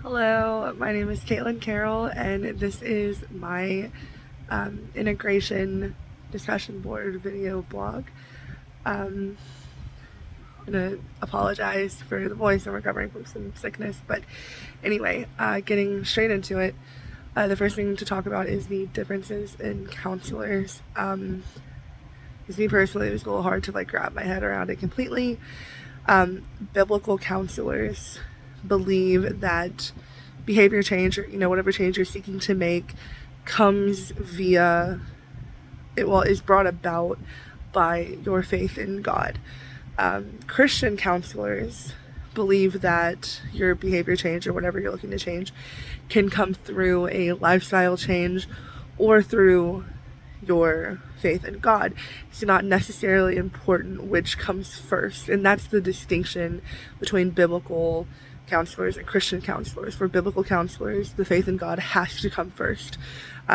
Hello, my name is Caitlin Carroll, and this is my integration discussion board video blog. I'm gonna apologize for the voice. I'm recovering from some sickness, but anyway, getting straight into it. The first thing to talk about is the differences in counselors. Because me personally, it was a little hard to grab my head around it completely. Biblical counselors believe that behavior change, or whatever change you're seeking to make, comes via is brought about by your faith in God. Christian counselors believe that your behavior change, or whatever you're looking to change, can come through a lifestyle change or through your faith in God. It's not necessarily important which comes first, and that's the distinction between biblical counselors and Christian counselors. For biblical counselors, the faith in God has to come first.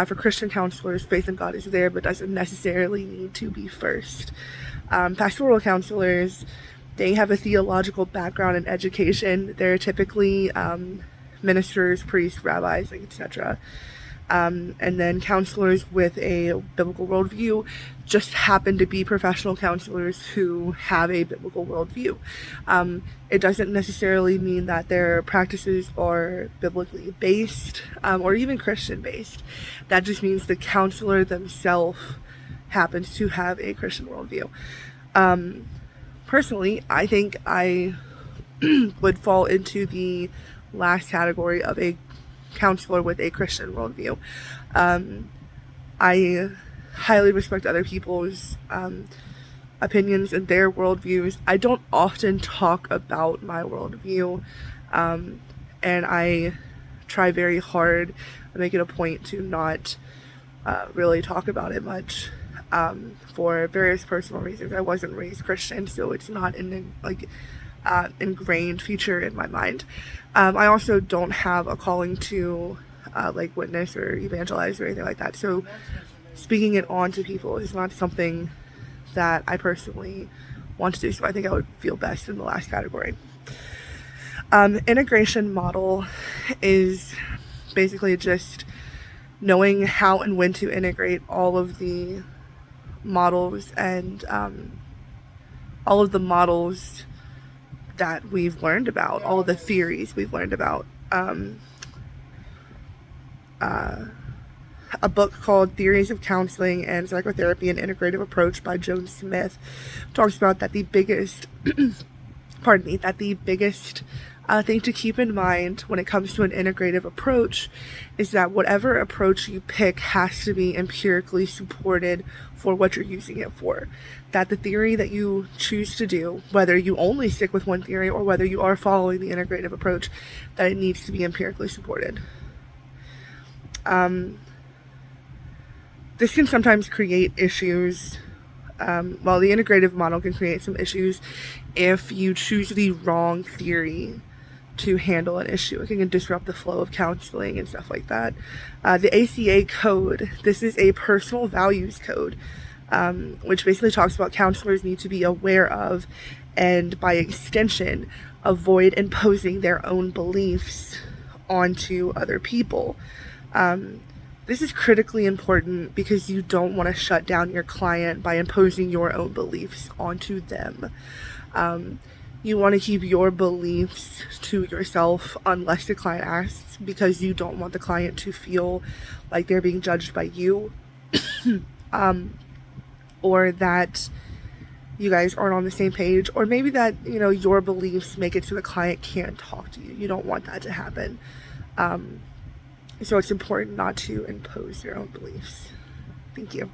For Christian counselors, faith in God is there but doesn't necessarily need to be first. Pastoral counselors, they have a theological background and education. They're typically ministers, priests, rabbis, etc. And then counselors with a biblical worldview just happen to be professional counselors who have a biblical worldview. It doesn't necessarily mean that their practices are biblically based or even Christian based. That just means the counselor themselves happens to have a Christian worldview. Personally, I think I would fall into the last category of a counselor with a Christian worldview. I highly respect other people's opinions and their worldviews. I don't often talk about my worldview, and I try very hard to make it a point to not really talk about it much, for various personal reasons. I wasn't raised Christian, so it's not ingrained feature in my mind. I also don't have a calling to witness or evangelize or anything like that. So speaking it on to people is not something that I personally want to do. So I think I would feel best in the last category. Integration model is basically just knowing how and when to integrate all of the models and all of the models that we've learned about, all of the theories we've learned about. A book called Theories of Counseling and Psychotherapy: An Integrative Approach by Joan Smith talks about that the biggest thing to keep in mind when it comes to an integrative approach is that whatever approach you pick has to be empirically supported for what you're using it for. That the theory that you choose to do, whether you only stick with one theory or whether you are following the integrative approach, that it needs to be empirically supported. This can sometimes create issues. Well, the integrative model can create some issues if you choose the wrong theory to handle an issue. It can disrupt the flow of counseling and stuff like that. The ACA code, this is a personal values code, which basically talks about counselors need to be aware of, and by extension, avoid imposing their own beliefs onto other people. This is critically important because you don't want to shut down your client by imposing your own beliefs onto them. You want to keep your beliefs to yourself unless the client asks, because you don't want the client to feel like they're being judged by you, or that you guys aren't on the same page, or maybe that, your beliefs make it so the client can't talk to you. You don't want that to happen. So it's important not to impose your own beliefs. Thank you.